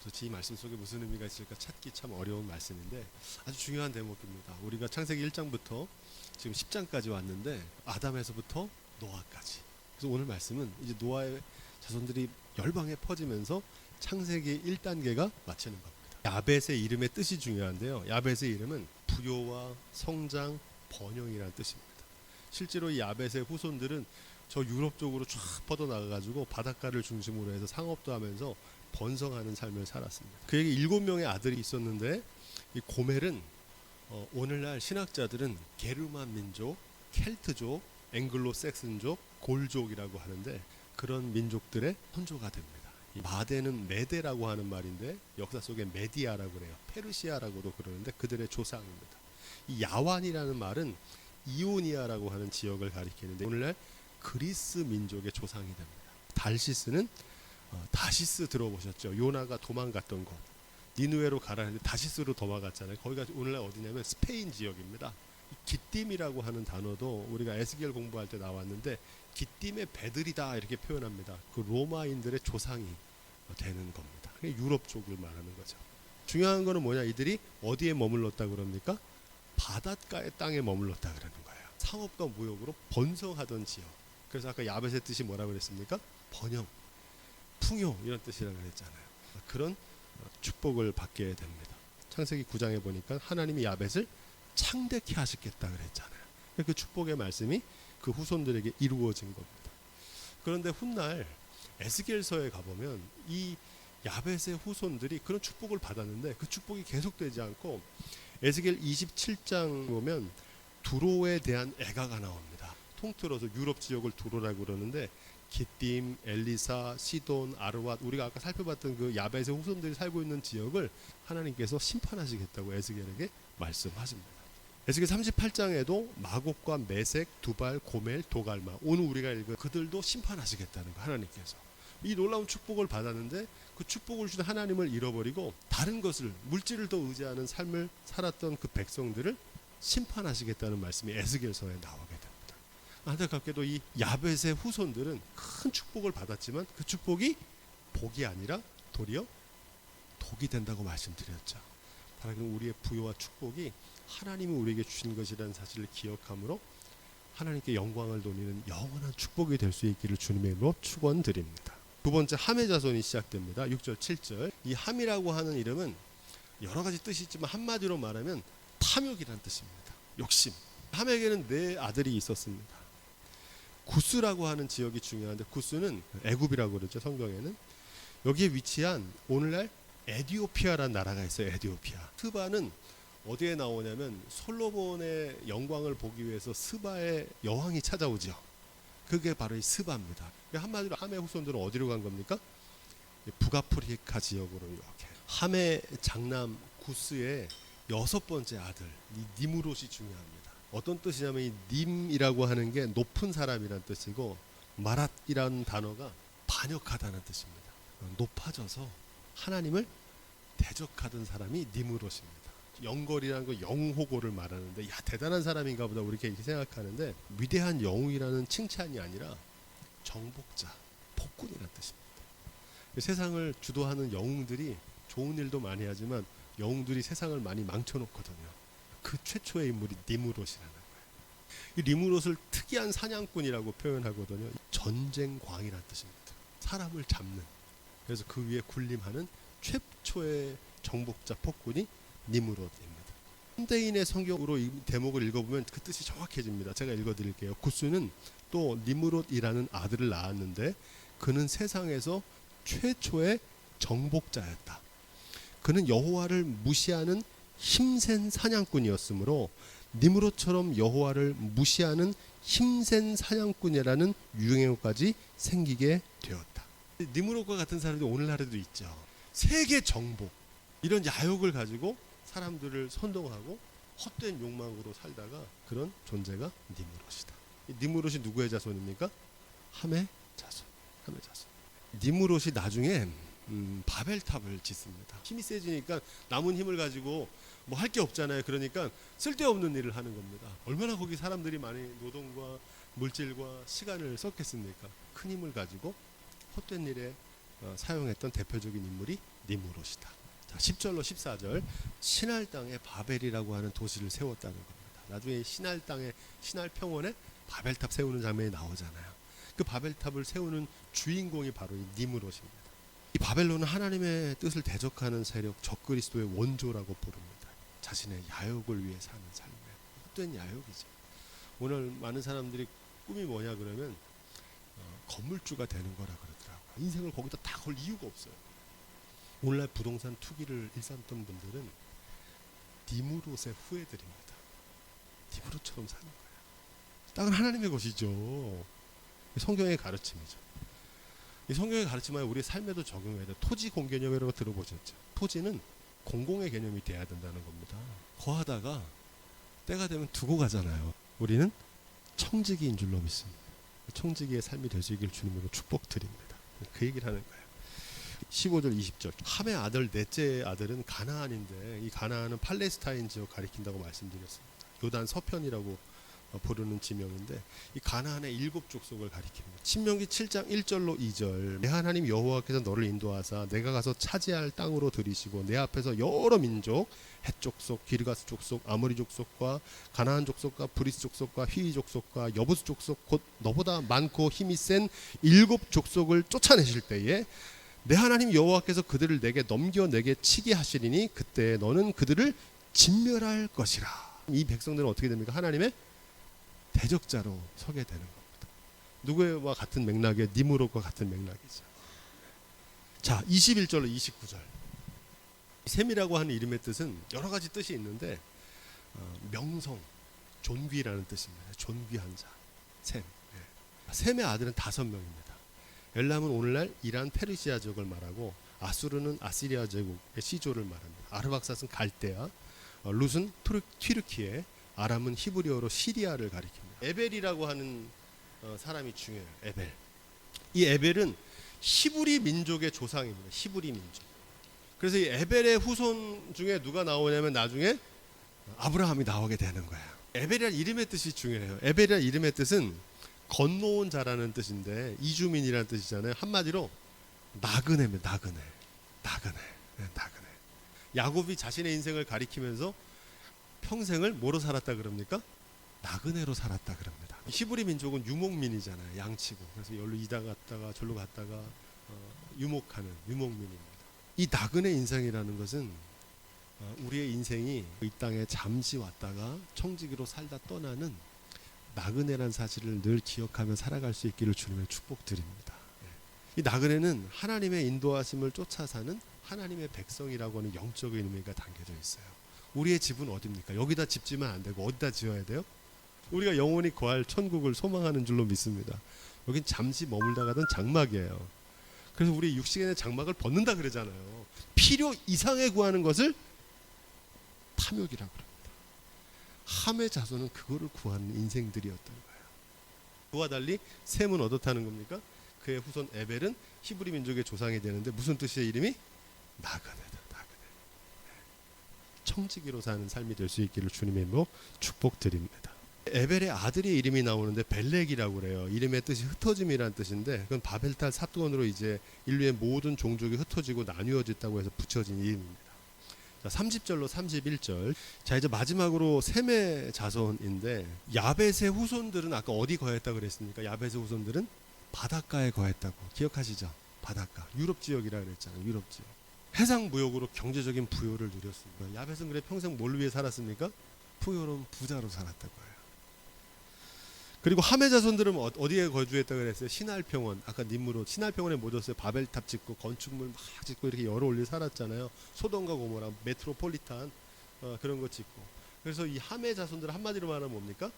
도대체 이 말씀 속에 무슨 의미가 있을까 찾기 참 어려운 말씀인데 아주 중요한 대목입니다. 우리가 창세기 1장부터 지금 10장까지 왔는데 아담에서부터 노아까지. 그래서 오늘 말씀은 이제 노아의 자손들이 열방에 퍼지면서 창세기 1단계가 마치는 겁니다. 야벳의 이름의 뜻이 중요한데요. 야벳의 이름은 부요와 성장, 번영이라는 뜻입니다. 실제로 이 야벳의 후손들은 저 유럽 쪽으로 쫙 뻗어나가가지고 바닷가를 중심으로 해서 상업도 하면서 번성하는 삶을 살았습니다. 그에게 7명의 아들이 있었는데 이 고멜은 오늘날 신학자들은 게르만 민족, 켈트족, 앵글로색슨족, 골족이라고 하는데 그런 민족들의 혼조가 됩니다. 이 마대는 메데라고 하는 말인데 역사 속에 메디아라고 그래요. 페르시아라고도 그러는데 그들의 조상입니다. 이 야완이라는 말은 이오니아라고 하는 지역을 가리키는데 오늘날 그리스 민족의 조상이 됩니다. 달시스는 다시스 들어보셨죠? 요나가 도망갔던 곳. 니누에로 가라 했는데 다시스로 도망갔잖아요. 거기가 오늘날 어디냐면 스페인 지역입니다. 기띔이라고 하는 단어도 우리가 에스겔 공부할 때 나왔는데 기띔의 배들이다 이렇게 표현합니다. 그 로마인들의 조상이 되는 겁니다. 유럽 쪽을 말하는 거죠. 중요한 거는 뭐냐? 이들이 어디에 머물렀다 그럽니까? 바닷가의 땅에 머물렀다 그러는 거예요. 상업과 무역으로 번성하던 지역. 그래서 아까 야벳의 뜻이 뭐라고 그랬습니까? 번영, 풍요 이런 뜻이라고 그랬잖아요. 그런 축복을 받게 됩니다. 창세기 9장에 보니까 하나님이 야벳을 창대케 하시겠다 그랬잖아요. 그 축복의 말씀이 그 후손들에게 이루어진 겁니다. 그런데 훗날 에스겔서에 가보면 이 야벳의 후손들이 그런 축복을 받았는데 그 축복이 계속되지 않고 에스겔 27장 보면 두로에 대한 애가가 나옵니다. 통틀어서 유럽 지역을 두로라고 그러는데 기띔, 엘리사, 시돈, 아르왓 우리가 아까 살펴봤던 그 야벳의 후손들이 살고 있는 지역을 하나님께서 심판하시겠다고 에스겔에게 말씀하십니다. 에스겔 38장에도 마곡과 메색, 두발, 고멜, 도갈마 오늘 우리가 읽은 그들도 심판하시겠다는 거 하나님께서. 이 놀라운 축복을 받았는데 그 축복을 주신 하나님을 잃어버리고 다른 것을 물질을 더 의지하는 삶을 살았던 그 백성들을 심판하시겠다는 말씀이 에스겔서에 나오게 됩니다. 안타깝게도 이 야벳의 후손들은 큰 축복을 받았지만 그 축복이 복이 아니라 도리어 독이 된다고 말씀드렸죠. 바라기는 우리의 부요와 축복이 하나님이 우리에게 주신 것이라는 사실을 기억함으로 하나님께 영광을 돌리는 영원한 축복이 될 수 있기를 주님의 이름으로 축원드립니다. 두 번째 함의 자손이 시작됩니다. 6절 7절. 이 함이라고 하는 이름은 여러 가지 뜻이 있지만 한마디로 말하면 탐욕이라는 뜻입니다. 욕심. 함에게는 4 아들이 있었습니다. 구스라고 하는 지역이 중요한데 구스는 애굽이라고 그러죠. 성경에는. 여기에 위치한 오늘날 에디오피아라는 나라가 있어요. 에디오피아. 스바는 어디에 나오냐면 솔로몬의 영광을 보기 위해서 스바의 여왕이 찾아오죠. 그게 바로 이 스바입니다. 한마디로 함의 후손들은 어디로 간 겁니까? 북아프리카 지역으로 이렇게. 함의 장남 구스의 6번째 아들 이 니므롯이 중요합니다. 어떤 뜻이냐면 이 님이라고 하는 게 높은 사람이란 뜻이고 마랏이라는 단어가 반역하다는 뜻입니다. 높아져서 하나님을 대적하던 사람이 니므롯입니다. 영걸이라는 거 영호고를 말하는데 야 대단한 사람인가 보다 우리 이렇게 생각하는데 위대한 영웅이라는 칭찬이 아니라 정복자, 폭군이라는 뜻입니다. 세상을 주도하는 영웅들이 좋은 일도 많이 하지만 영웅들이 세상을 많이 망쳐놓거든요. 그 최초의 인물이 니므롯이라는 거예요. 이 니므롯을 특이한 사냥꾼이라고 표현하거든요. 전쟁광이라는 뜻입니다. 사람을 잡는. 그래서 그 위에 군림하는 최초의 정복자 폭군이 니므롯입니다. 현대인의 성경으로 이 대목을 읽어보면 그 뜻이 정확해집니다. 제가 읽어드릴게요. 구스는 또 니므롯이라는 아들을 낳았는데 그는 세상에서 최초의 정복자였다. 그는 여호와를 무시하는 힘센 사냥꾼이었으므로 니므롯처럼 여호와를 무시하는 힘센 사냥꾼이라는 유행어까지 생기게 되었다. 니므롯과 같은 사람들이 오늘날에도 있죠. 세계 정복 이런 야욕을 가지고 사람들을 선동하고 헛된 욕망으로 살다가 그런 존재가 니므롯이다. 이 니므롯이 누구의 자손입니까? 함의 자손. 함의 자손. 니므롯이 나중에 바벨탑을 짓습니다. 힘이 세지니까 남은 힘을 가지고 뭐 할 게 없잖아요. 그러니까 쓸데없는 일을 하는 겁니다. 얼마나 거기 사람들이 많이 노동과 물질과 시간을 썼겠습니까? 큰 힘을 가지고 헛된 일에 사용했던 대표적인 인물이 니무롯이다. 자, 10절로 14절 신할 땅에 바벨이라고 하는 도시를 세웠다는 겁니다. 나중에 신할 땅에 신할 평원에 바벨탑 세우는 장면이 나오잖아요. 그 바벨탑을 세우는 주인공이 바로 이 니무롯입니다. 이 바벨론은 하나님의 뜻을 대적하는 세력 적그리스도의 원조라고 부릅니다. 자신의 야욕을 위해 사는 삶에 헛된 야욕이죠. 오늘 많은 사람들이 꿈이 뭐냐 그러면 건물주가 되는 거라 그러더라고요. 인생을 거기다 다 걸 이유가 없어요. 오늘날 부동산 투기를 일삼던 분들은 니무롯의 후예들입니다. 니무롯처럼 사는 거예요. 땅은 하나님의 것이죠. 성경의 가르침이죠. 이 성경의 가르침을 우리 삶에도 적용해야 돼요. 토지 공개념이라고 들어보셨죠? 토지는 공공의 개념이 돼야 된다는 겁니다. 거하다가 때가 되면 두고 가잖아요. 우리는 청지기인 줄로 믿습니다. 청지기의 삶이 될 수 있기를 주님으로 축복드립니다. 그 얘기를 하는 거예요. 15절 20절 함의 아들 넷째 아들은 가나안인데 이 가나안은 팔레스타인 지역 가리킨다고 말씀드렸습니다. 요단 서편이라고 부르는 지명인데 이 가나안의 7 족속을 가리킵니다. 신명기 7장 1절로 2절 내 하나님 여호와께서 너를 인도하사 내가 가서 차지할 땅으로 들이시고 내 앞에서 여러 민족 헷 족속 기르가스 족속 아모리 족속과 가나안 족속과 브리스 족속과 휘위 족속과 여부스 족속 곧 너보다 많고 힘이 센 7 족속을 쫓아내실 때에 내 하나님 여호와께서 그들을 내게 넘겨 내게 치게 하시리니 그때 너는 그들을 진멸할 것이라. 이 백성들은 어떻게 됩니까? 하나님의 대적자로 서게 되는 겁니다. 누구와 같은 맥락의 니무롯과 같은 맥락이죠. 자, 21절로 29절 셈이라고 하는 이름의 뜻은 여러 가지 뜻이 있는데 명성, 존귀라는 뜻입니다. 존귀한 자, 셈. 셈의 아들은 5명입니다. 엘람은 오늘날 이란 페르시아 지역을 말하고 아수르는 아시리아 제국의 시조를 말합니다. 아르박삿은 갈대아, 룻은 튀르키예, 아람은 히브리어로 시리아를 가리킵니다. 에벨이라고 하는 사람이 중요해요. 에벨. 이 에벨은 히브리 민족의 조상입니다. 히브리 민족. 그래서 이 에벨의 후손 중에 누가 나오냐면 나중에 아브라함이 나오게 되는 거예요. 에벨이라는 이름의 뜻이 중요해요. 에벨이라는 이름의 뜻은 건너온 자라는 뜻인데 이주민이라는 뜻이잖아요. 한마디로 나그네입니다. 나그네. 야곱이 자신의 인생을 가리키면서 평생을 뭐로 살았다 그럽니까? 나그네로 살았다 그럽니다. 히브리 민족은 유목민이잖아요. 양치고. 그래서 여기로 이다 갔다가 절로 갔다가 유목하는 유목민입니다. 이 나그네 인생이라는 것은 우리의 인생이 이 땅에 잠시 왔다가 청지기로 살다 떠나는 나그네란 사실을 늘 기억하며 살아갈 수 있기를 주님의 축복드립니다. 이 나그네는 하나님의 인도하심을 쫓아 사는 하나님의 백성이라고 하는 영적인 의미가 담겨져 있어요. 우리의 집은 어디입니까? 여기다 집 지면 안 되고 어디다 지어야 돼요? 우리가 영원히 거할 천국을 소망하는 줄로 믿습니다. 여긴 잠시 머물다 가던 장막이에요. 그래서 우리 육신의 장막을 벗는다 그러잖아요. 필요 이상에 구하는 것을 탐욕이라고 그럽니다. 함의 자손은 그거를 구하는 인생들이었던 거예요. 그와 달리 셈은 어떻다는 겁니까? 그의 후손 에벨은 히브리 민족의 조상이 되는데 무슨 뜻이에요? 이름이? 나그네다. 나그네. 청지기로 사는 삶이 될 수 있기를 주님의 이름으로 축복드립니다. 에벨의 아들의 이름이 나오는데 벨렉이라고 그래요. 이름의 뜻이 흩어짐이라는 뜻인데 그건 바벨탑 사건으로 이제 인류의 모든 종족이 흩어지고 나뉘어졌다고 해서 붙여진 이름입니다. 자, 30절로 31절. 자, 이제 마지막으로 셈의 자손인데 야벳의 후손들은 아까 어디 거했다 그랬습니까? 야벳의 후손들은 바닷가에 거했다고 기억하시죠? 바닷가. 유럽 지역이라 그랬잖아요. 유럽 지역. 해상 무역으로 경제적인 부여를 누렸습니다. 야벳은 그래 평생 뭘 위해 살았습니까? 풍요로운 부자로 살았다고 해요. 그리고 함의 자손들은 어디에 거주했다고 그랬어요? 신할평원. 아까 니므롯 신할평원에 모였어요. 바벨탑 짓고 건축물 막 짓고 이렇게 열어 올려 살았잖아요. 소돔과 고모라 메트로폴리탄 그런 거 짓고. 그래서 이 함의 자손들은 한마디로 말하면 뭡니까?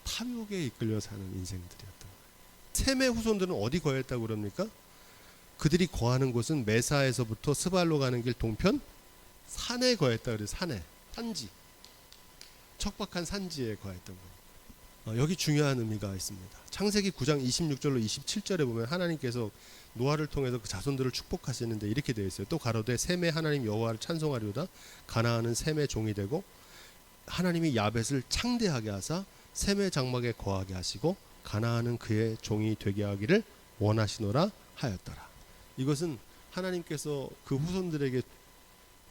탐욕에 이끌려 사는 인생들이었던 거예요. 셈의 후손들은 어디 거했다고 그럽니까? 그들이 거하는 곳은 메사에서부터 스발로 가는 길 동편 산에 거했다 그래요. 산에. 산지. 척박한 산지에 거했던 거예요. 여기 중요한 의미가 있습니다. 창세기 9장 26절로 27절에 보면 하나님께서 노아를 통해서 그 자손들을 축복하시는데 이렇게 되어 있어요. 또 가로되 셈의 하나님 여호와를 찬송하리로다. 가나안은 셈의 종이 되고 하나님이 야벳을 창대하게 하사 셈의 장막에 거하게 하시고 가나안은 그의 종이 되게 하기를 원하시노라 하였더라. 이것은 하나님께서 그 후손들에게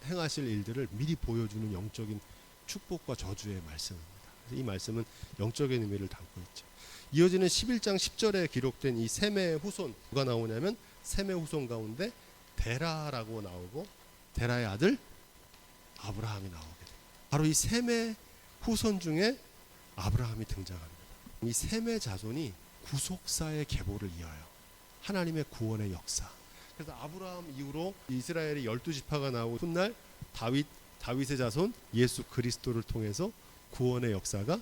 행하실 일들을 미리 보여주는 영적인 축복과 저주의 말씀입니다. 이 말씀은 영적인 의미를 담고 있죠. 이어지는 11장 10절에 기록된 이 셈의 후손, 누가 나오냐면 셈의 후손 가운데 데라라고 나오고 데라의 아들 아브라함이 나오게 됩니다. 바로 이 셈의 후손 중에 아브라함이 등장합니다. 이 셈의 자손이 구속사의 계보를 이어요. 하나님의 구원의 역사. 그래서 아브라함 이후로 이스라엘의 12지파가 나오고 훗날 다윗의 자손 예수 그리스도를 통해서 구원의 역사가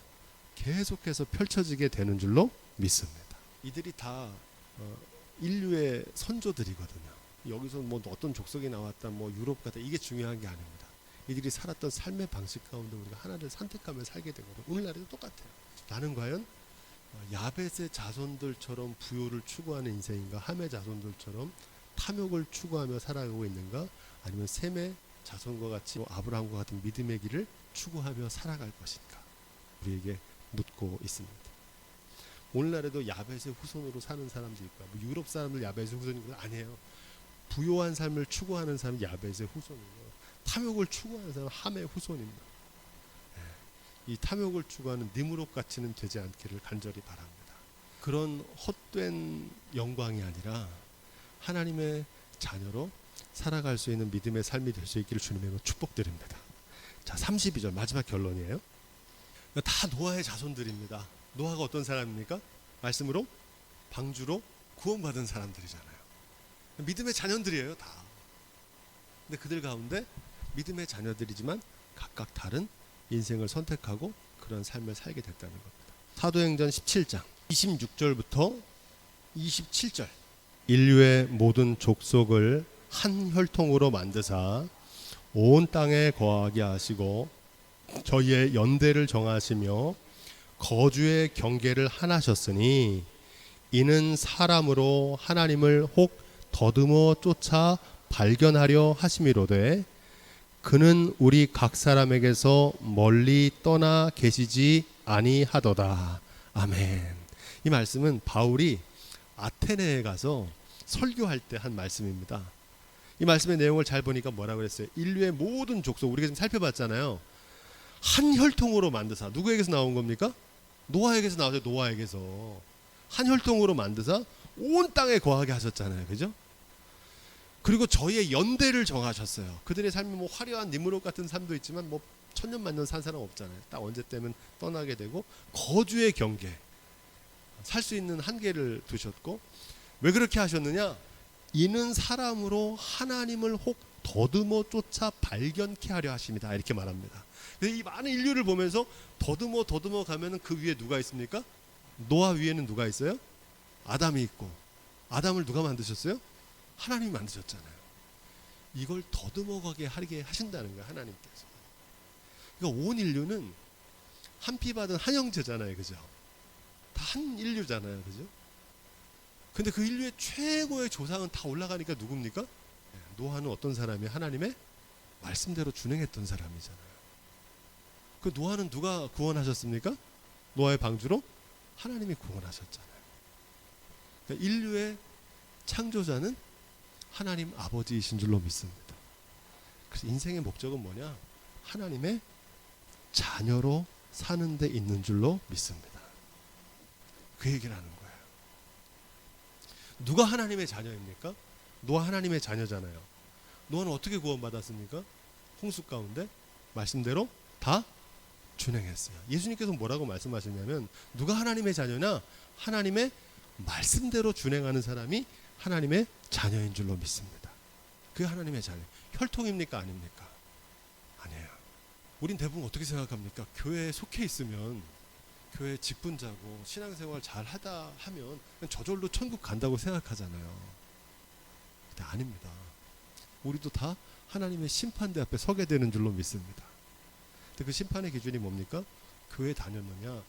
계속해서 펼쳐지게 되는 줄로 믿습니다. 이들이 다 인류의 선조들이거든요. 여기서 뭐 어떤 족속이 나왔다, 뭐 유럽 같다, 이게 중요한 게 아닙니다. 이들이 살았던 삶의 방식 가운데 우리가 하나를 선택하며 살게 되거든요. 오늘날에도 똑같아요. 나는 과연 야벳의 자손들처럼 부요를 추구하는 인생인가, 함의 자손들처럼 탐욕을 추구하며 살아가고 있는가, 아니면 셈의 자손과 같이 아브라함과 같은 믿음의 길을 추구하며 살아갈 것인가, 우리에게 묻고 있습니다. 오늘날에도 야벳의 후손으로 사는 사람도 있고, 뭐 유럽 사람들 야벳의 후손이고 아니에요. 부요한 삶을 추구하는 사람이 야벳의 후손이고, 탐욕을 추구하는 사람은 함의 후손입니다. 이 탐욕을 추구하는 니므롯 같이는 되지 않기를 간절히 바랍니다. 그런 헛된 영광이 아니라 하나님의 자녀로 살아갈 수 있는 믿음의 삶이 될 수 있기를 주님의 축복드립니다. 자, 32절 마지막 결론이에요. 다 노아의 자손들입니다. 노아가 어떤 사람입니까? 말씀으로 방주로 구원받은 사람들이잖아요. 믿음의 자녀들이에요, 다. 근데 그들 가운데 믿음의 자녀들이지만 각각 다른 인생을 선택하고 그런 삶을 살게 됐다는 겁니다. 사도행전 17장 26절부터 27절, 인류의 모든 족속을 한 혈통으로 만드사 온 땅에 거하게 하시고 저희의 연대를 정하시며 거주의 경계를 하나셨으니 이는 사람으로 하나님을 혹 더듬어 쫓아 발견하려 하심이로되 그는 우리 각 사람에게서 멀리 떠나 계시지 아니하도다. 아멘. 이 말씀은 바울이 아테네에 가서 설교할 때 한 말씀입니다. 이 말씀의 내용을 잘 보니까 뭐라고 그랬어요? 인류의 모든 족속, 우리가 지금 살펴봤잖아요. 한 혈통으로 만드사. 누구에게서 나온 겁니까? 노아에게서 나왔어요. 노아에게서 한 혈통으로 만드사 온 땅에 거하게 하셨잖아요. 그죠? 그리고 저희의 연대를 정하셨어요. 그들의 삶이 뭐 화려한 니므롯 같은 삶도 있지만 뭐 천년 만년 산 사람 없잖아요. 딱 언제 때면 떠나게 되고 거주의 경계, 살 수 있는 한계를 두셨고, 왜 그렇게 하셨느냐? 이는 사람으로 하나님을 혹 더듬어 쫓아 발견케 하려 하십니다. 이렇게 말합니다. 그래서 이 많은 인류를 보면서 더듬어 가면은 그 위에 누가 있습니까? 노아 위에는 누가 있어요? 아담이 있고, 아담을 누가 만드셨어요? 하나님이 만드셨잖아요. 이걸 더듬어가게 하게 하신다는 거예요, 하나님께서. 그러니까 온 인류는 한 피 받은 한 형제잖아요, 그죠? 다 한 인류잖아요, 그죠? 근데 그 인류의 최고의 조상은 다 올라가니까 누굽니까? 노아는 어떤 사람이 하나님의 말씀대로 준행했던 사람이잖아요. 그 노아는 누가 구원하셨습니까? 노아의 방주로 하나님이 구원하셨잖아요. 그러니까 인류의 창조자는 하나님 아버지이신 줄로 믿습니다. 그래서 인생의 목적은 뭐냐? 하나님의 자녀로 사는 데 있는 줄로 믿습니다. 그 얘기를 하는 거예요. 누가 하나님의 자녀입니까? 노아 하나님의 자녀잖아요. 노아는 어떻게 구원받았습니까? 홍수 가운데 말씀대로 다 준행했어요. 예수님께서 뭐라고 말씀하셨냐면 누가 하나님의 자녀냐? 하나님의 말씀대로 준행하는 사람이 하나님의 자녀인 줄로 믿습니다. 그게 하나님의 자녀. 혈통입니까? 아닙니까? 아니에요. 우린 대부분 어떻게 생각합니까? 교회에 속해 있으면, 교회 직분자고 신앙생활 잘 하다 하면 그냥 저절로 천국 간다고 생각하잖아요. 근데 아닙니다. 우리도 다 하나님의 심판대 앞에 서게 되는 줄로 믿습니다. 근데 그 심판의 기준이 뭡니까? 교회 다녔느냐,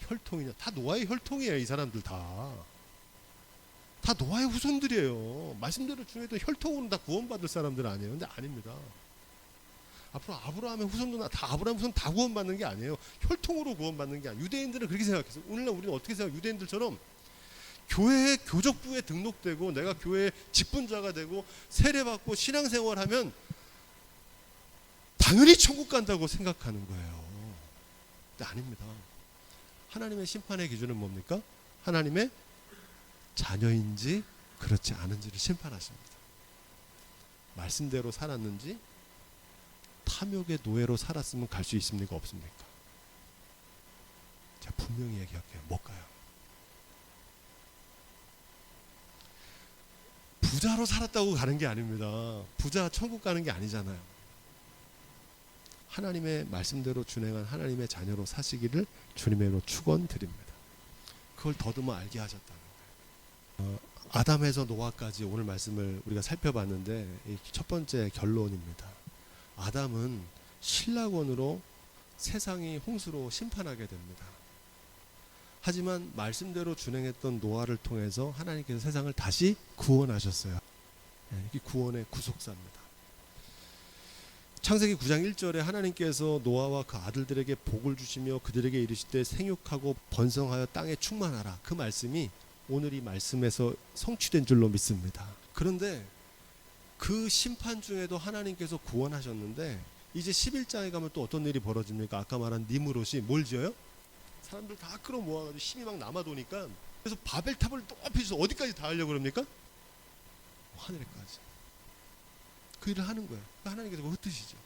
혈통이냐. 다 노아의 혈통이에요. 이 사람들 다 노아의 후손들이에요. 말씀대로 중에도 혈통으로 다 구원받을 사람들 아니에요. 근데 아닙니다. 앞으로 아브라함의 후손도 다 아브라함 후손 다 구원받는 게 아니에요. 혈통으로 구원받는 게 아니에요. 유대인들은 그렇게 생각했어요. 오늘날 우리는 어떻게 생각해요? 유대인들처럼 교회 교족부에 등록되고 내가 교회 직분자가 되고 세례받고 신앙생활하면 당연히 천국 간다고 생각하는 거예요. 근데 아닙니다. 하나님의 심판의 기준은 뭡니까? 하나님의 자녀인지 그렇지 않은지를 심판하십니다. 말씀대로 살았는지 탐욕의 노예로 살았으면 갈 수 있습니까? 없습니까? 제가 분명히 얘기할게요. 못 가요. 부자로 살았다고 가는 게 아닙니다. 부자 천국 가는 게 아니잖아요. 하나님의 말씀대로 준행한 하나님의 자녀로 사시기를 주님으로 축원드립니다. 그걸 더듬어 알게 하셨다는 거예요. 아담에서 노아까지 오늘 말씀을 우리가 살펴봤는데 첫 번째 결론입니다. 아담은 신락원으로 세상이 홍수로 심판하게 됩니다. 하지만 말씀대로 준행했던 노아를 통해서 하나님께서 세상을 다시 구원하셨어요. 이게 구원의 구속사입니다. 창세기 9장 1절에 하나님께서 노아와 그 아들들에게 복을 주시며 그들에게 이르시되 생육하고 번성하여 땅에 충만하라. 그 말씀이 오늘 이 말씀에서 성취된 줄로 믿습니다. 그런데 그 심판 중에도 하나님께서 구원하셨는데 이제 11장에 가면 또 어떤 일이 벌어집니까? 아까 말한 니므롯이 뭘 지어요? 사람들 다 끌어모아가지고 힘이 막 남아도니까 그래서 바벨탑을 높이 서 어디까지 다 하려고 그럽니까? 하늘에까지. 그 일을 하는 거예요. 하나님께서 흩으시죠.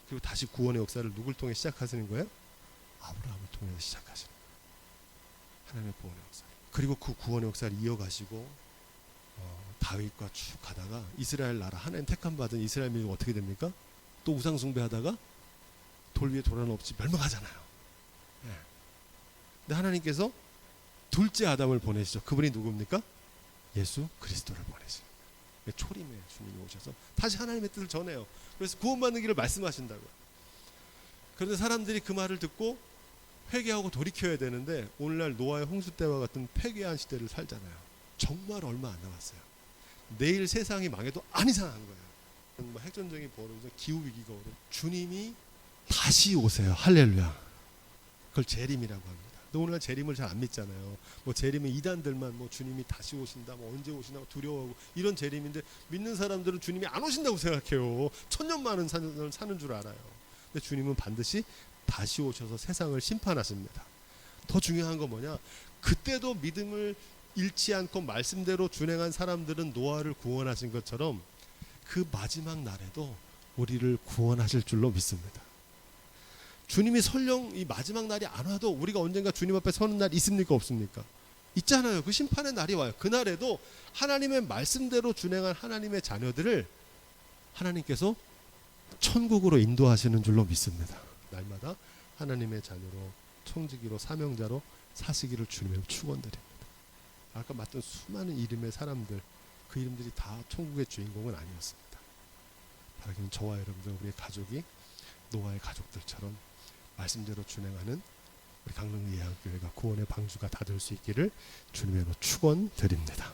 그리고 다시 구원의 역사를 누굴 통해 시작하시는 거예요? 아브라함을 통해서 시작하시는 거예요. 하나님의 구원의 역사. 그리고 그 구원의 역사를 이어가시고 다윗과 쭉 가다가 이스라엘 나라 하나님 택함 받은 이스라엘 민족 어떻게 됩니까? 또 우상 숭배하다가 돌 위에 돌아는 없이 멸망하잖아요. 네. 근데 하나님께서 둘째 아담을 보내시죠. 그분이 누굽니까? 예수 그리스도를 보내시죠. 초림에 주님이 오셔서 다시 하나님의 뜻을 전해요. 그래서 구원받는 길을 말씀하신다고요. 그런데 사람들이 그 말을 듣고 회개하고 돌이켜야 되는데 오늘날 노아의 홍수 때와 같은 폐괴한 시대를 살잖아요. 정말 얼마 안 남았어요. 내일 세상이 망해도 안 이상한 거예요. 핵전쟁이 벌어져서 기후위기가 오고 주님이 다시 오세요. 할렐루야. 그걸 재림이라고 합니다. 근데 오늘날 재림을 잘 안 믿잖아요. 뭐 재림은 이단들만 뭐 주님이 다시 오신다, 뭐 언제 오시나 두려워하고 이런 재림인데 믿는 사람들은 주님이 안 오신다고 생각해요. 천년 만은 사는 줄 알아요. 근데 주님은 반드시 다시 오셔서 세상을 심판하십니다. 더 중요한 건 뭐냐? 그때도 믿음을 잃지 않고 말씀대로 준행한 사람들은 노아를 구원하신 것처럼 그 마지막 날에도 우리를 구원하실 줄로 믿습니다. 주님이 설령 이 마지막 날이 안 와도 우리가 언젠가 주님 앞에 서는 날 있습니까? 없습니까? 있잖아요. 그 심판의 날이 와요. 그날에도 하나님의 말씀대로 준행한 하나님의 자녀들을 하나님께서 천국으로 인도하시는 줄로 믿습니다. 날마다 하나님의 자녀로 청지기로 사명자로 사시기를 주님의 축원드립니다. 아까 봤던 수많은 이름의 사람들 그 이름들이 다 천국의 주인공은 아니었습니다. 바라기는 저와 여러분들 우리의 가족이 노아의 가족들처럼 말씀대로 준행하는 우리 강릉 예양교회가 구원의 방주가 다 될 수 있기를 주님의 축원드립니다.